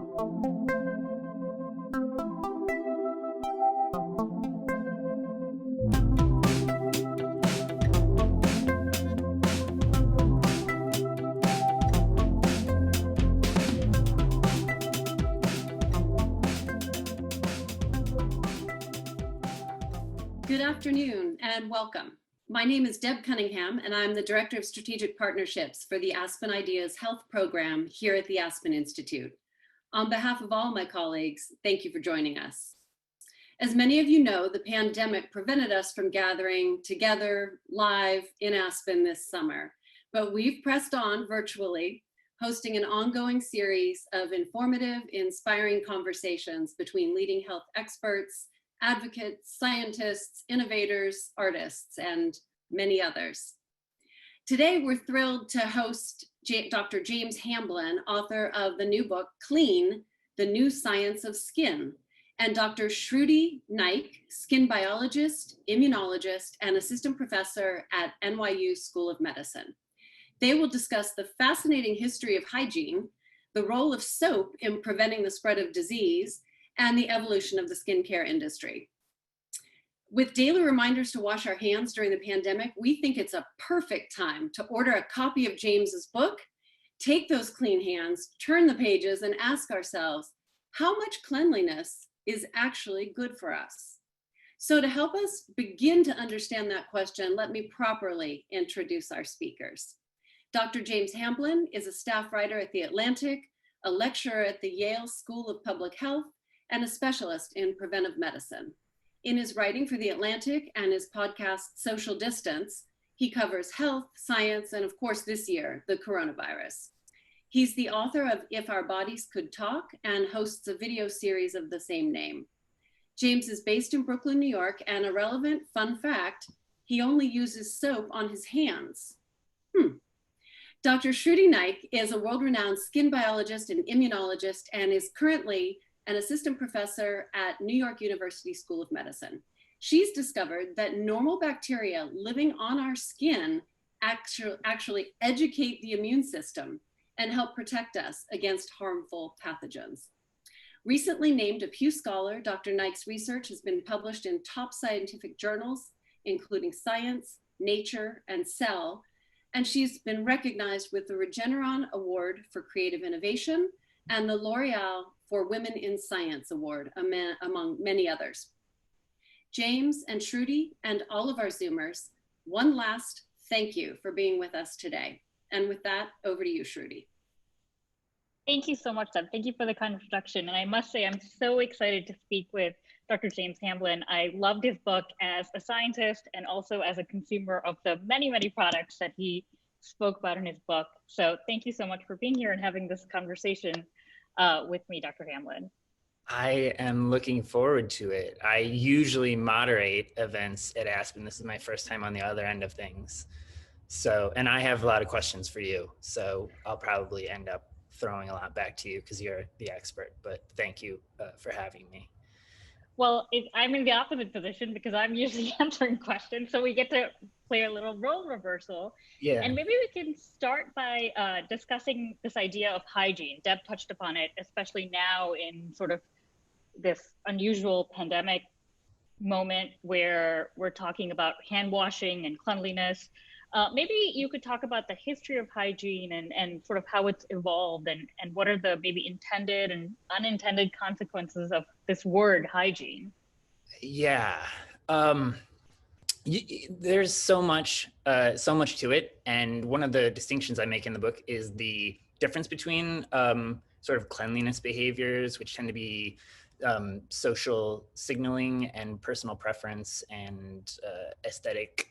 Good afternoon and welcome. My name is Deb Cunningham and I'm the Director of Strategic Partnerships for the Aspen Ideas Health Program here at the Aspen Institute. On behalf of all my colleagues, thank you for joining us. As many of you know, the pandemic prevented us from gathering together live in Aspen this summer, but we've pressed on virtually, hosting an ongoing series of informative, inspiring conversations between leading health experts, advocates, scientists, innovators, artists, and many others. Today, we're thrilled to host Dr. James Hamblin, author of the new book, Clean, The New Science of Skin, and Dr. Shruti Naik, skin biologist, immunologist, and assistant professor at NYU School of Medicine. They will discuss the fascinating history of hygiene, the role of soap in preventing the spread of disease, and the evolution of the skincare industry. With daily reminders to wash our hands during the pandemic, we think it's a perfect time to order a copy of James's book, take those clean hands, turn the pages, and ask ourselves, how much cleanliness is actually good for us? So to help us begin to understand that question, let me properly introduce our speakers. Dr. James Hamblin is a staff writer at The Atlantic, a lecturer at the Yale School of Public Health, and a specialist in preventive medicine. In his writing for The Atlantic and his podcast, Social Distance, he covers health, science, and of course this year, the coronavirus. He's the author of If Our Bodies Could Talk and hosts a video series of the same name. James is based in Brooklyn, New York, and a relevant fun fact, he only uses soap on his hands. Dr. Shruti Naik is a world-renowned skin biologist and immunologist and is currently an assistant professor at New York University School of Medicine. She's discovered that normal bacteria living on our skin actually educate the immune system and help protect us against harmful pathogens. Recently named a Pew Scholar, Dr. Naik's research has been published in top scientific journals, including Science, Nature, and Cell, and she's been recognized with the Regeneron Award for Creative Innovation and the L'Oreal for Women in Science Award, among many others. James and Shruti and all of our Zoomers, one last thank you for being with us today. And with that, over to you, Shruti. Thank you so much, Deb. Thank you for the kind introduction. And I must say, I'm so excited to speak with Dr. James Hamblin. I loved his book as a scientist and also as a consumer of the many, many products that he spoke about in his book. So thank you so much for being here and having this conversation with me, Dr. Hamblin. I am looking forward to it. I usually moderate events at Aspen. This is my first time on the other end of things. So, and I have a lot of questions for you. So I'll probably end up throwing a lot back to you because you're the expert, but thank you for having me. Well, I'm in the opposite position because I'm usually answering questions. So we get to play a little role reversal. Yeah. And maybe we can start by discussing this idea of hygiene. Deb touched upon it, especially now in sort of this unusual pandemic moment where we're talking about hand washing and cleanliness. Maybe you could talk about the history of hygiene and sort of how it's evolved and what are the maybe intended and unintended consequences of this word hygiene. Yeah, there's so much to it. And one of the distinctions I make in the book is the difference between sort of cleanliness behaviors, which tend to be social signaling and personal preference and aesthetic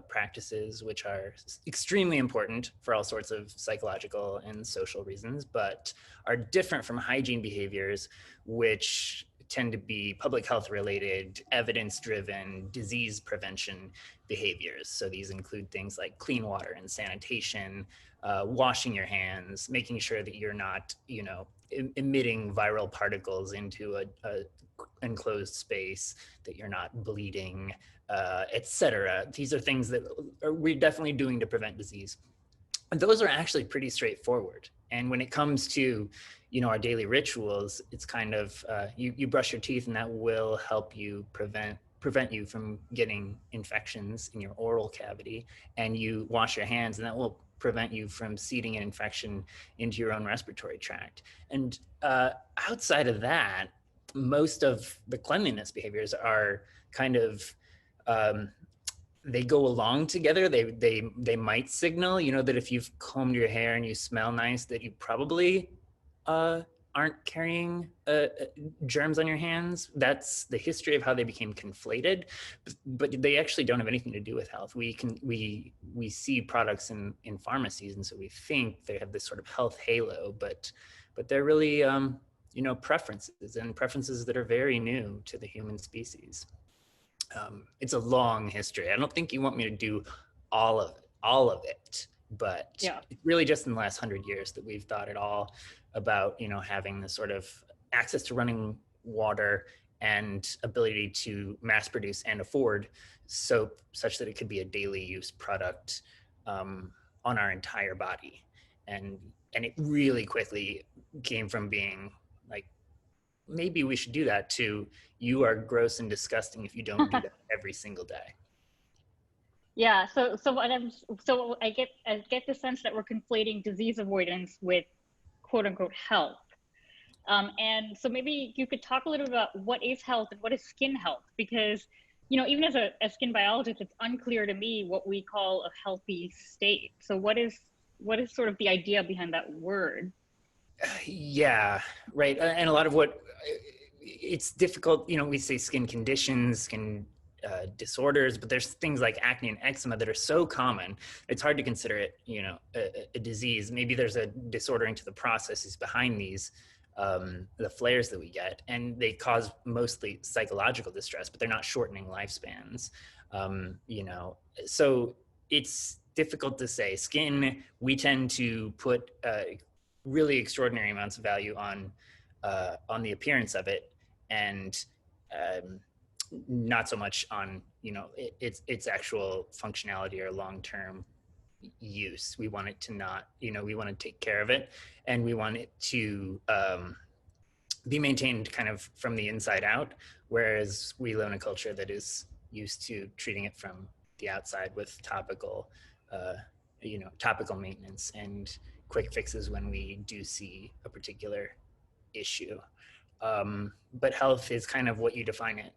practices, which are extremely important for all sorts of psychological and social reasons, but are different from hygiene behaviors, which tend to be public health related, evidence-driven, disease prevention behaviors. So these include things like clean water and sanitation, washing your hands, making sure that you're not, emitting viral particles into a enclosed space, that you're not bleeding, etc. These are things that we're definitely doing to prevent disease. those are actually pretty straightforward. And when it comes to, our daily rituals, it's kind of, you brush your teeth and that will help you prevent you from getting infections in your oral cavity, and you wash your hands and that will prevent you from seeding an infection into your own respiratory tract. And outside of that, most of the cleanliness behaviors are kind of, they go along together. They might signal, that if you've combed your hair and you smell nice, that you probably aren't carrying germs on your hands. That's the history of how they became conflated, but they actually don't have anything to do with health. We see products in pharmacies, and so we think they have this sort of health halo, but they're really preferences, and preferences that are very new to the human species. It's a long history. I don't think you want me to do all of it, but it's really just in the last 100 years that we've thought at all about, having the sort of access to running water and ability to mass produce and afford soap such that it could be a daily use product on our entire body. And it really quickly came from being like, maybe we should do that, to you are gross and disgusting if you don't do that every single day. Yeah. So I get the sense that we're conflating disease avoidance with quote unquote health. And so maybe you could talk a little about what is health and what is skin health, because, even as a skin biologist, it's unclear to me what we call a healthy state. So what is sort of the idea behind that word? Yeah, right. And a lot of what it's difficult, we say skin conditions, skin disorders, but there's things like acne and eczema that are so common, it's hard to consider it, a disease. Maybe there's a disordering to the processes behind these, the flares that we get, and they cause mostly psychological distress, but they're not shortening lifespans. So it's difficult to say. Skin, we tend to put really extraordinary amounts of value on the appearance of it, and not so much on its actual functionality or long-term use. We want it to not, we want to take care of it, and we want it to be maintained kind of from the inside out, whereas we live in a culture that is used to treating it from the outside with topical maintenance and quick fixes when we do see a particular issue. But health is kind of what you define it.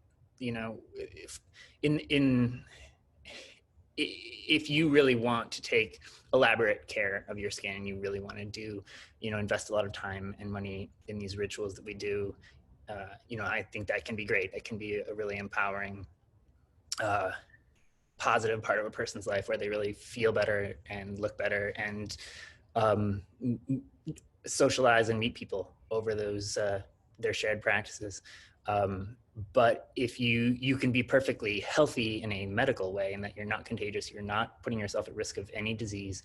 If you really want to take elaborate care of your skin, and you really want to do, invest a lot of time and money in these rituals that we do, I think that can be great. It can be a really empowering, positive part of a person's life where they really feel better and look better and socialize and meet people over those their shared practices. But if you can be perfectly healthy in a medical way, and that you're not contagious, you're not putting yourself at risk of any disease,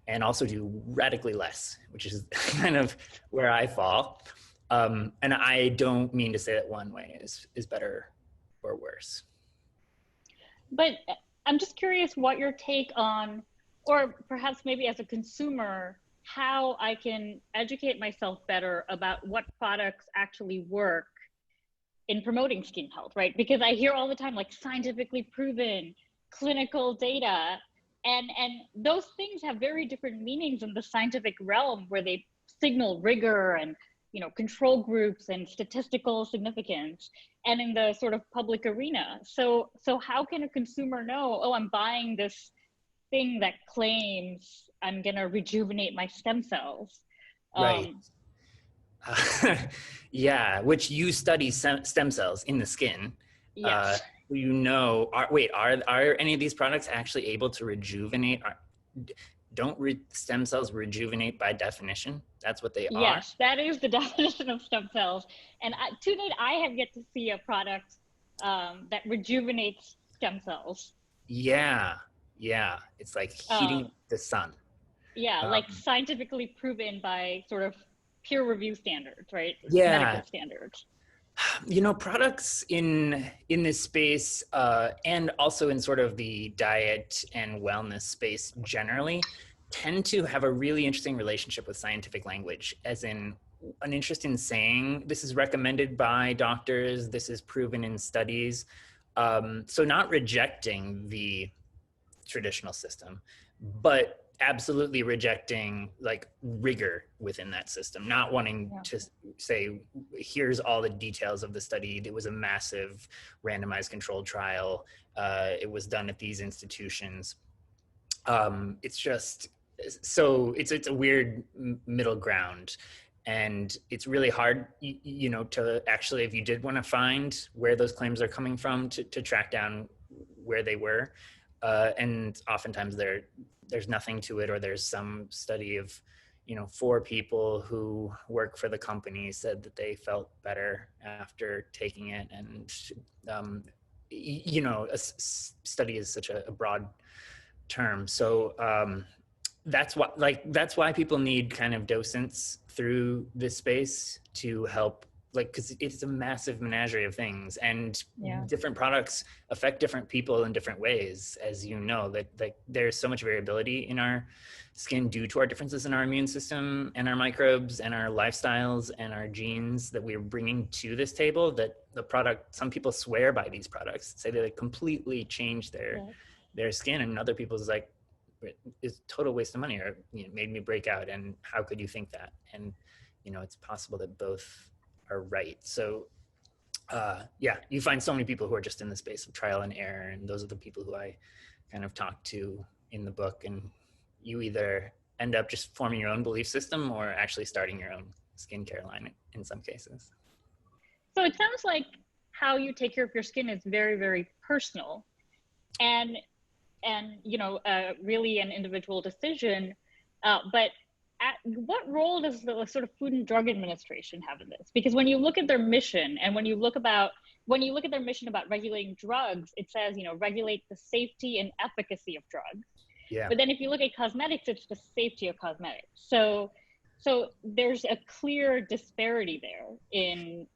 and also do radically less, which is kind of where I fall. And I don't mean to say that one way is better or worse. But I'm just curious what your take on, or perhaps maybe as a consumer, how I can educate myself better about what products actually work in promoting skin health, right? Because I hear all the time, like, scientifically proven, clinical data, and those things have very different meanings in the scientific realm, where they signal rigor and, control groups and statistical significance, and in the sort of public arena. So how can a consumer know, oh, I'm buying this thing that claims I'm gonna rejuvenate my stem cells? Right. Yeah, which you study stem cells in the skin. Yes. Are any of these products actually able to rejuvenate? Don't stem cells rejuvenate by definition? That's what they are? Yes, that is the definition of stem cells. And to date, I have yet to see a product that rejuvenates stem cells. Yeah. It's like heating the sun. Yeah, like scientifically proven by sort of peer review standards, right? Yeah. Medical standards. Products in this space, and also in sort of the diet and wellness space generally, tend to have a really interesting relationship with scientific language, as in an interest in saying this is recommended by doctors, this is proven in studies. So not rejecting the traditional system, but absolutely rejecting like rigor within that system, not wanting to say, here's all the details of the study. It was a massive randomized controlled trial. It was done at these institutions. It's just, so it's a weird middle ground. And it's really hard, you know, to actually, if you did want to find where those claims are coming from, to track down where they were. And oftentimes there's nothing to it, or there's some study of, you know, 4 people who work for the company said that they felt better after taking it. And, you know, a study is such a broad term. So that's why people need kind of docents through this space to help, like, because it's a massive menagerie of things, and different products affect different people in different ways, as you know, that there's so much variability in our skin due to our differences in our immune system and our microbes and our lifestyles and our genes that we're bringing to this table, that the product, some people swear by these products, say that they completely change their skin, and other people's like, it's total waste of money, or, you know, made me break out, and how could you think that? And, you know, it's possible that both are right. So you find so many people who are just in the space of trial and error, and those are the people who I kind of talk to in the book. And you either end up just forming your own belief system or actually starting your own skincare line in some cases. So it sounds like how you take care of your skin is very, very personal, and you know, really an individual decision. But what role does the sort of Food and Drug Administration have in this? Because when you look at their mission, and when you look at their mission about regulating drugs, it says, you know, regulate the safety and efficacy of drugs. Yeah. But then if you look at cosmetics, it's the safety of cosmetics. So there's a clear disparity there in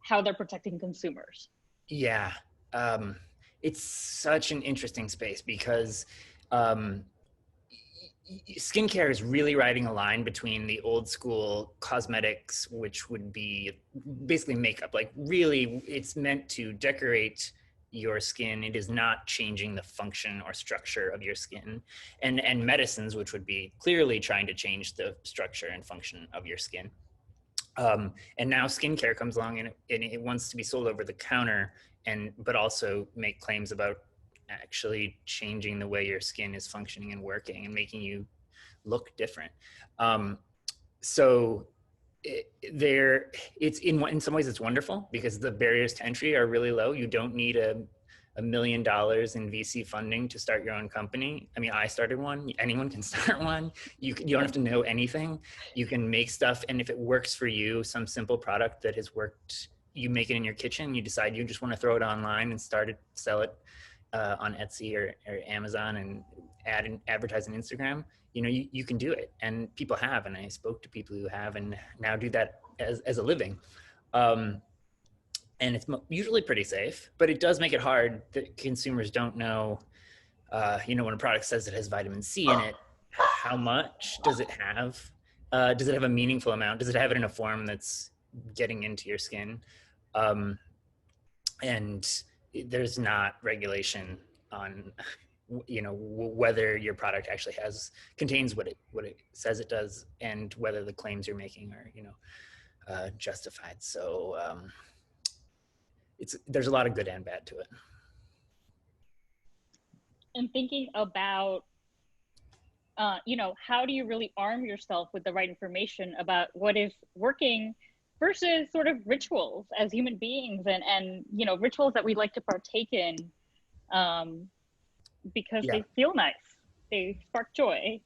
how they're protecting consumers. Yeah. It's such an interesting space, because skincare is really riding a line between the old school cosmetics, which would be basically makeup. Like, really, it's meant to decorate your skin. It is not changing the function or structure of your skin. And medicines, which would be clearly trying to change the structure and function of your skin. And now skincare comes along, and it wants to be sold over the counter, but also make claims about actually changing the way your skin is functioning and working and making you look different. So it's in some ways it's wonderful, because the barriers to entry are really low. You don't need $1 million in VC funding to start your own company. I mean, I started one. Anyone can start one. You don't have to know anything. You can make stuff, and if it works for you, some simple product that has worked, you make it in your kitchen. You decide you just want to throw it online and sell it on Etsy or Amazon, and advertise on Instagram. You know, you can do it, and people have, and I spoke to people who have, and now do that as a living. And it's usually pretty safe, but it does make it hard that consumers don't know, you know, when a product says it has vitamin C in it, how much does it have? Does it have a meaningful amount? Does it have it in a form that's getting into your skin? And there's not regulation on, you know, whether your product actually contains what it says it does, and whether the claims you're making are, you know, justified. So there's a lot of good and bad to it. And thinking about, you know, how do you really arm yourself with the right information about what is working versus sort of rituals as human beings, and you know, rituals that we like to partake in because they feel nice, they spark joy.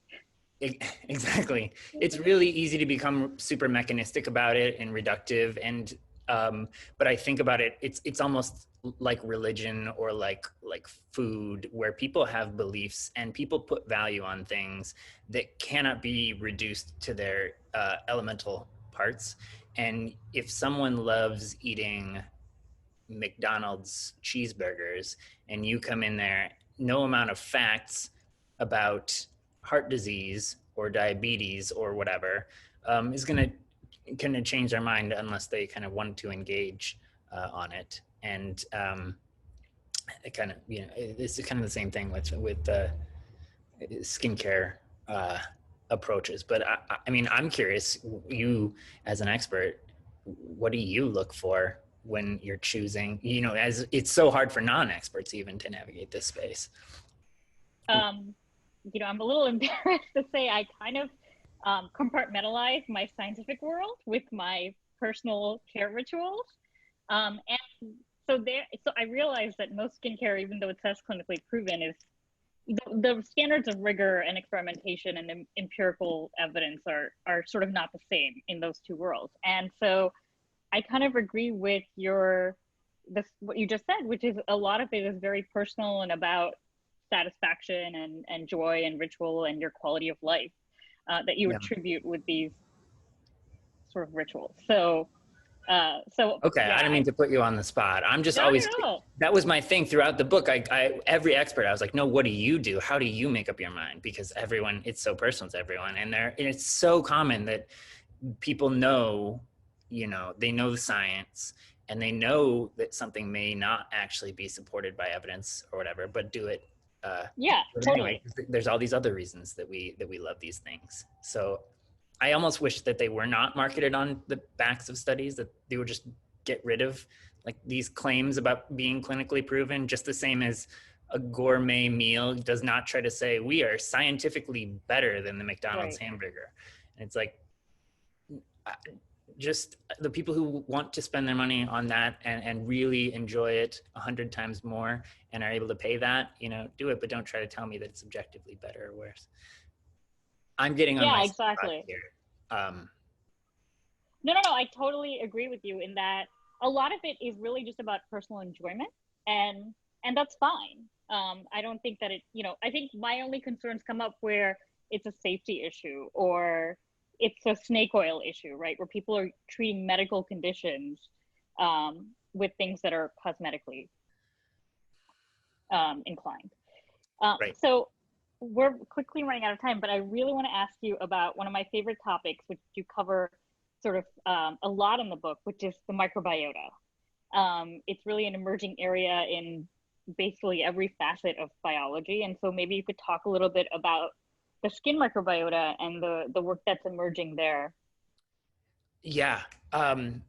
Exactly. It's really easy to become super mechanistic about it and reductive, and but I think about it, it's almost like religion or like food, where people have beliefs and people put value on things that cannot be reduced to their elemental parts. And if someone loves eating McDonald's cheeseburgers, and you come in there, no amount of facts about heart disease or diabetes or whatever is going to change their mind unless they kind of want to engage on it. And it kind of, you know, it's kind of the same thing with skincare approaches. But I mean, I'm curious, you as an expert, what do you look for when you're choosing, you know, as it's so hard for non-experts even to navigate this space? You know, I'm a little embarrassed to say I kind of compartmentalize my scientific world with my personal care rituals. And so I realize that most skincare, even though it says clinically proven, is the standards of rigor and experimentation and empirical evidence are sort of not the same in those two worlds. And so I kind of agree with what you just said, which is a lot of it is very personal and about satisfaction and joy and ritual and your quality of life that you attribute with these sort of rituals. So okay, yeah, I didn't mean to put you on the spot. I'm just always, that was my thing throughout the book. Every expert, I was like, no, what do you do? How do you make up your mind? Because everyone, it's so personal to everyone. And it's so common that people know, you know, they know the science and they know that something may not actually be supported by evidence or whatever, but do it. Yeah, totally. Anyway, there's all these other reasons that we love these things. So I almost wish that they were not marketed on the backs of studies, that they would just get rid of like these claims about being clinically proven, just the same as a gourmet meal does not try to say we are scientifically better than the McDonald's hamburger. And it's like, just the people who want to spend their money on that and really enjoy it 100 times more and are able to pay that, you know, do it, but don't try to tell me that it's objectively better or worse. I'm getting on my exactly. Here. No, I totally agree with you in that a lot of it is really just about personal enjoyment, and that's fine. I don't think that you know, I think my only concerns come up where it's a safety issue or it's a snake oil issue, right? Where people are treating medical conditions with things that are cosmetically inclined. So we're quickly running out of time, but I really want to ask you about one of my favorite topics, which you cover sort of a lot in the book, which is the microbiota. It's really an emerging area in basically every facet of biology. And so maybe you could talk a little bit about the skin microbiota and the work that's emerging there. Yeah. I mean,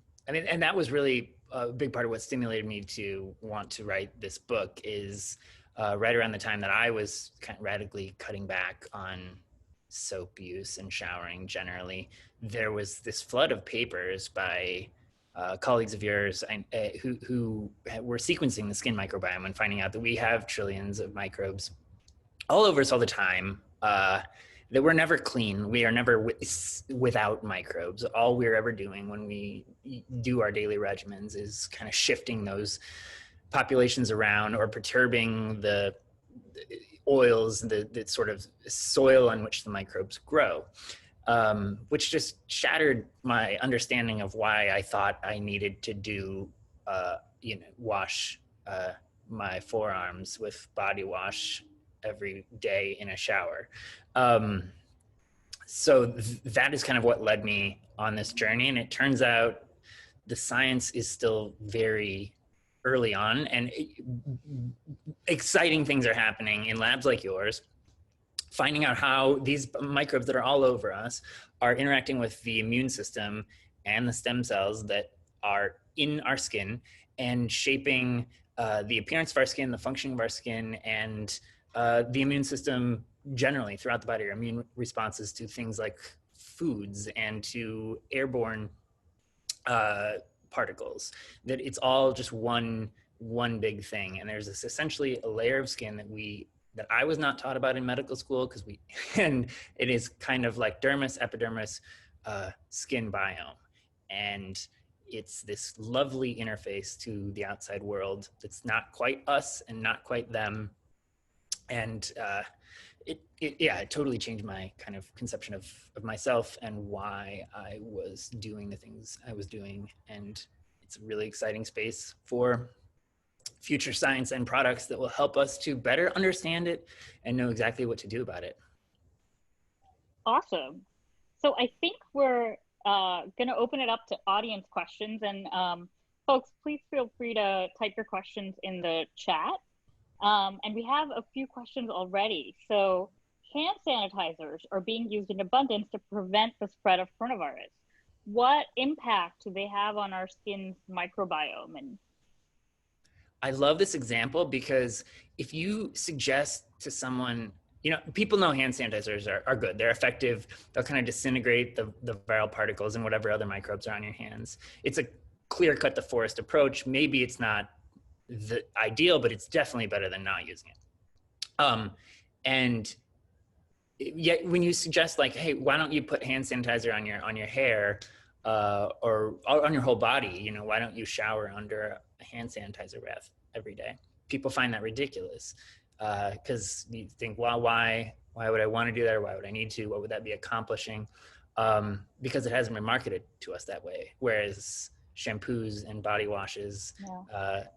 and that was really a big part of what stimulated me to want to write this book is right around the time that I was kind of radically cutting back on soap use and showering generally, there was this flood of papers by colleagues of yours who were sequencing the skin microbiome and finding out that we have trillions of microbes all over us all the time, that we're never clean. We are never without microbes. All we're ever doing when we do our daily regimens is kind of shifting those populations around or perturbing the oils, the sort of soil on which the microbes grow, which just shattered my understanding of why I thought I needed to do, you know, wash my forearms with body wash every day in a shower. So that is kind of what led me on this journey. And it turns out the science is still very early on, and exciting things are happening in labs like yours, finding out how these microbes that are all over us are interacting with the immune system and the stem cells that are in our skin and shaping the appearance of our skin, the functioning of our skin, and the immune system generally throughout the body, our immune responses to things like foods and to airborne particles, that it's all just one big thing. And there's this essentially a layer of skin that I was not taught about in medical school and it is kind of like dermis, epidermis, skin biome. And it's this lovely interface to the outside world that's not quite us and not quite them. And it totally changed my kind of conception of myself and why I was doing the things I was doing. And it's a really exciting space for future science and products that will help us to better understand it and know exactly what to do about it. Awesome. So I think we're going to open it up to audience questions. And folks, please feel free to type your questions in the chat. And we have a few questions already. So hand sanitizers are being used in abundance to prevent the spread of coronavirus. What impact do they have on our skin's microbiome? And I love this example because if you suggest to someone, you know, people know hand sanitizers are good. They're effective. They'll kind of disintegrate the viral particles and whatever other microbes are on your hands. It's a clear cut the forest approach. Maybe it's not the ideal, but it's definitely better than not using it. And yet when you suggest like, hey, why don't you put hand sanitizer on your hair or on your whole body? You know, why don't you shower under a hand sanitizer bath every day? People find that ridiculous because you think, well, why would I want to do that, or why would I need to? What would that be accomplishing? Because it hasn't been marketed to us that way. Whereas shampoos and body washes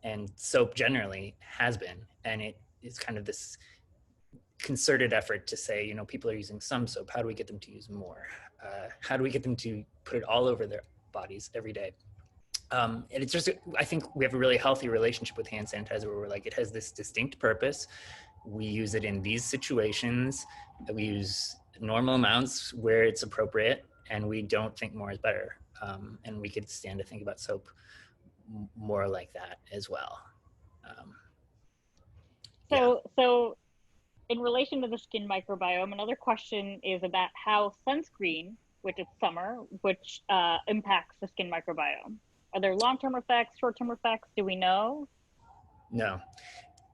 and soap generally has been, and it's kind of this concerted effort to say, you know, people are using some soap. How do we get them to use more? How do we get them to put it all over their bodies every day? And it's just, I think we have a really healthy relationship with hand sanitizer where we're like, it has this distinct purpose. We use it in these situations. We use normal amounts where it's appropriate, and we don't think more is better. And we could stand to think about soap more like that as well. So in relation to the skin microbiome, another question is about how sunscreen, which is summer, which impacts the skin microbiome. Are there long-term effects, short-term effects? Do we know? No,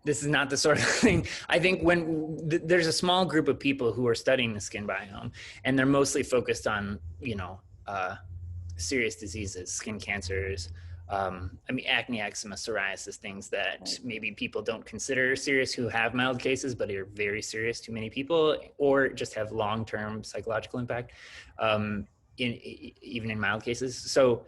this is not the sort of thing. I think when there's a small group of people who are studying the skin biome, and they're mostly focused on, you know, serious diseases, skin cancers, I mean, acne, eczema, psoriasis, things that maybe people don't consider serious who have mild cases, but are very serious to many people, or just have long-term psychological impact, even in mild cases. So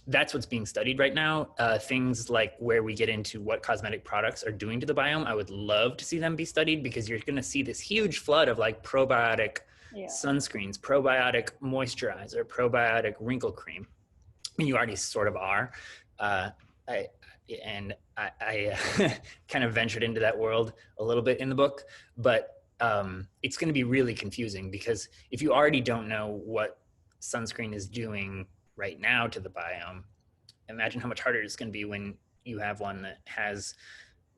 that's what's being studied right now. Things like where we get into what cosmetic products are doing to the biome, I would love to see them be studied, because you're gonna see this huge flood of like probiotic sunscreens, probiotic moisturizer, probiotic wrinkle cream. And you already sort of are. I kind of ventured into that world a little bit in the book, but it's going to be really confusing, because if you already don't know what sunscreen is doing right now to the biome, imagine how much harder it's going to be when you have one that has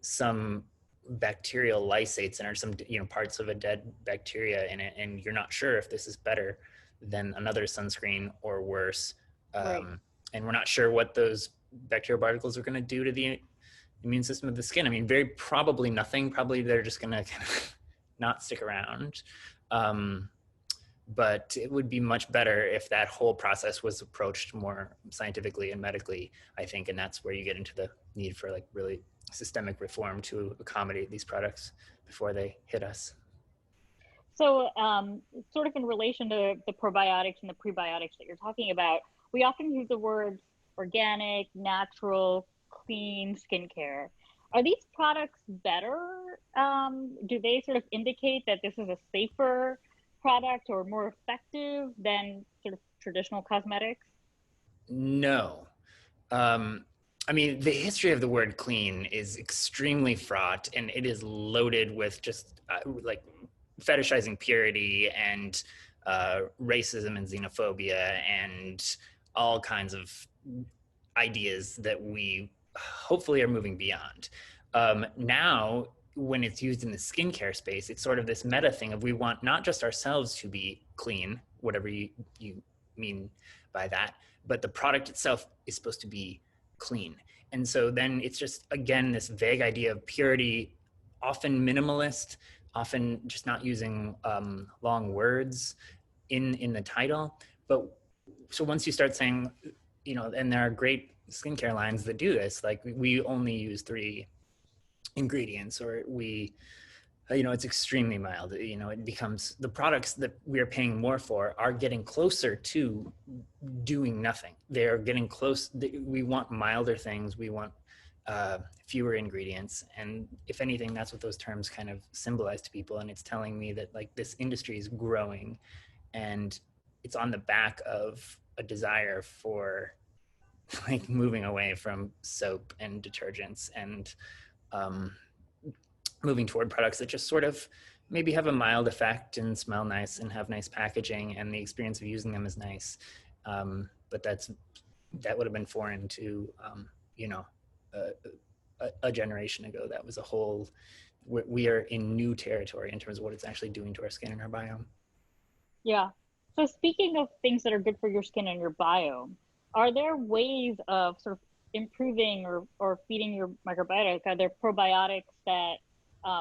some bacterial lysates in it, or some, you know, parts of a dead bacteria in it, and you're not sure if this is better than another sunscreen or worse. And we're not sure what those bacterial particles are going to do to the immune system of the skin. I mean, very probably nothing. Probably they're just going to kind of not stick around. But it would be much better if that whole process was approached more scientifically and medically, I think. And that's where you get into the need for like really systemic reform to accommodate these products before they hit us. So sort of in relation to the probiotics and the prebiotics that you're talking about, we often use the words organic, natural, clean skincare. Are these products better? Do they sort of indicate that this is a safer product or more effective than sort of traditional cosmetics? No. I mean, the history of the word clean is extremely fraught, and it is loaded with just like fetishizing purity and racism and xenophobia and all kinds of ideas that we hopefully are moving beyond. Now, when it's used in the skincare space, it's sort of this meta thing of we want not just ourselves to be clean, whatever you mean by that, but the product itself is supposed to be clean. And so then it's just, again, this vague idea of purity, often minimalist, often just not using long words in the title. But so once you start saying, you know, and there are great skincare lines that do this, like we only use 3 ingredients, or we, you know, it's extremely mild, you know, it becomes, the products that we are paying more for are getting closer to doing nothing. They're getting close. We want milder things. We want fewer ingredients. And if anything, that's what those terms kind of symbolize to people. And it's telling me that like this industry is growing, and it's on the back of a desire for like moving away from soap and detergents and moving toward products that just sort of maybe have a mild effect and smell nice and have nice packaging, and the experience of using them is nice. But that would have been foreign to, you know, a generation ago. That was a whole, we are in new territory in terms of what it's actually doing to our skin and our biome. Yeah. So speaking of things that are good for your skin and your biome, are there ways of sort of improving or feeding your microbiota? Are there probiotics that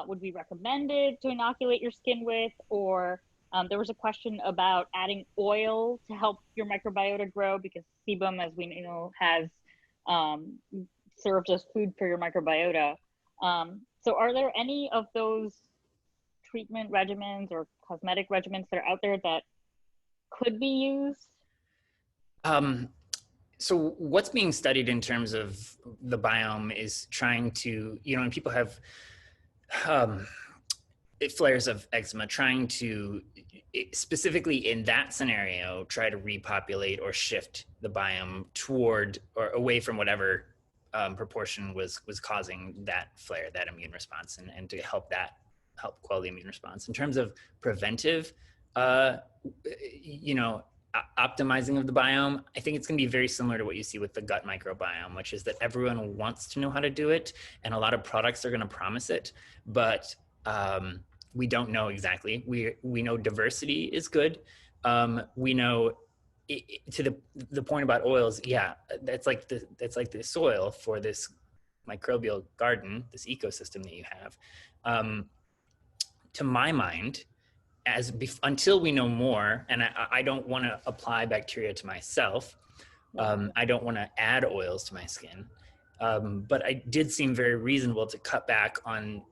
would be recommended to inoculate your skin with? Or there was a question about adding oil to help your microbiota grow, because sebum, as we know, has served as food for your microbiota. So are there any of those treatment regimens or cosmetic regimens that are out there that could be used? So what's being studied in terms of the biome is trying to, you know, when people have flares of eczema, trying to, specifically in that scenario, try to repopulate or shift the biome toward or away from whatever proportion was causing that flare, that immune response, and to help quell the immune response. In terms of preventive, you know, optimizing of the biome, I think it's going to be very similar to what you see with the gut microbiome, which is that everyone wants to know how to do it, and a lot of products are going to promise it, but we don't know exactly. We know diversity is good. We know to the point about oils, yeah, that's like the soil for this microbial garden, this ecosystem that you have. To my mind, until we know more, and I don't want to apply bacteria to myself, I don't want to add oils to my skin, but it did seem very reasonable to cut back on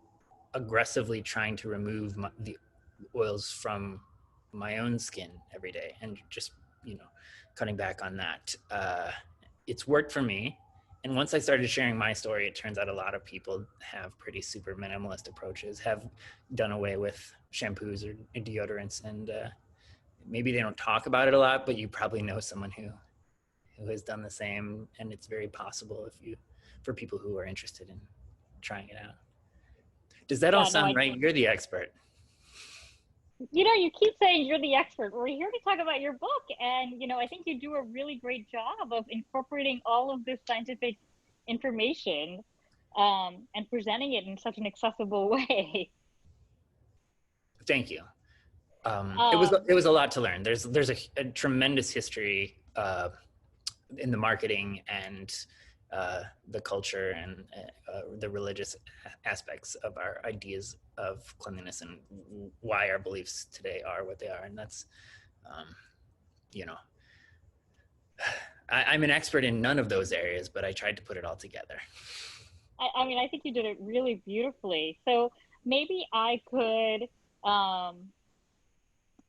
aggressively trying to remove the oils from my own skin every day, and just, you know, cutting back on that. It's worked for me. And once I started sharing my story, it turns out a lot of people have pretty super minimalist approaches, have done away with shampoos or deodorants, and maybe they don't talk about it a lot, but you probably know someone who has done the same, and it's very possible for people who are interested in trying it out. Does that all sound right? You're the expert. You know, you keep saying you're the expert. We're here to talk about your book. And, you know, I think you do a really great job of incorporating all of this scientific information and presenting it in such an accessible way. Thank you. It was a lot to learn. There's a tremendous history in the marketing and the culture and the religious aspects of our ideas of cleanliness and why our beliefs today are what they are. And that's, you know, I'm an expert in none of those areas, but I tried to put it all together. I mean, I think you did it really beautifully. So maybe I could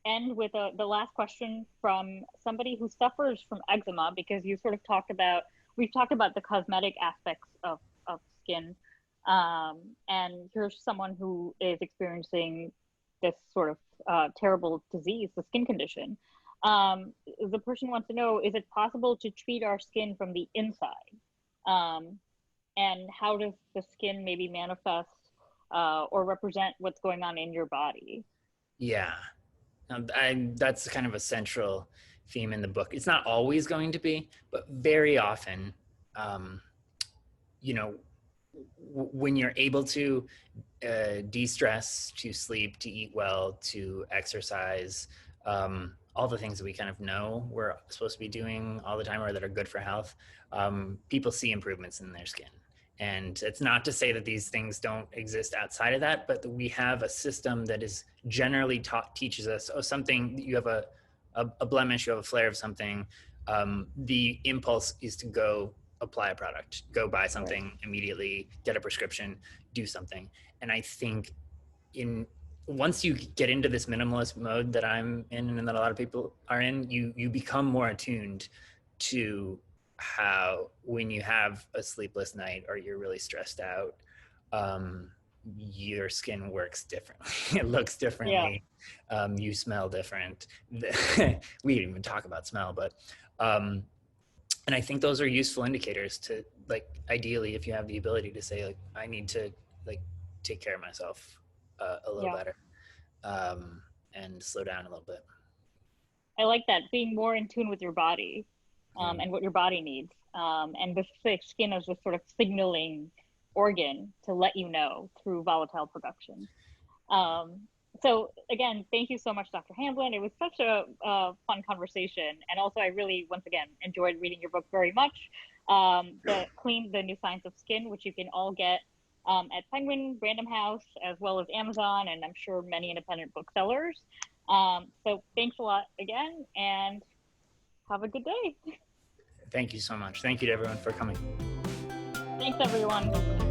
end with the last question from somebody who suffers from eczema, because you sort of we've talked about the cosmetic aspects of skin. And here's someone who is experiencing this sort of terrible disease, the skin condition. The person wants to know, is it possible to treat our skin from the inside? And how does the skin maybe manifest or represent what's going on in your body? Yeah, that's kind of a central theme in the book. It's not always going to be, but very often, you know, when you're able to de-stress, to sleep, to eat well, to exercise, all the things that we kind of know we're supposed to be doing all the time or that are good for health, people see improvements in their skin. And it's not to say that these things don't exist outside of that, but we have a system that is generally teaches us, oh, something, you have a blemish, you have a flare of something, the impulse is to go apply a product, go buy something immediately, get a prescription, do something. And I think once you get into this minimalist mode that I'm in and that a lot of people are in, you become more attuned to how when you have a sleepless night or you're really stressed out, your skin works differently. It looks differently. You smell different. We didn't even talk about smell, but and I think those are useful indicators to, like, ideally, if you have the ability to say, like, I need to, like, take care of myself a little better, and slow down a little bit. I like that, being more in tune with your body, and what your body needs. And the skin is this sort of signaling organ to let you know through volatile production. So again, thank you so much, Dr. Hamblin. It was such a fun conversation. And also I really, once again, enjoyed reading your book very much. The New Science of Skin, which you can all get at Penguin, Random House, as well as Amazon, and I'm sure many independent booksellers. So thanks a lot again, and have a good day. Thank you so much. Thank you to everyone for coming. Thanks, everyone.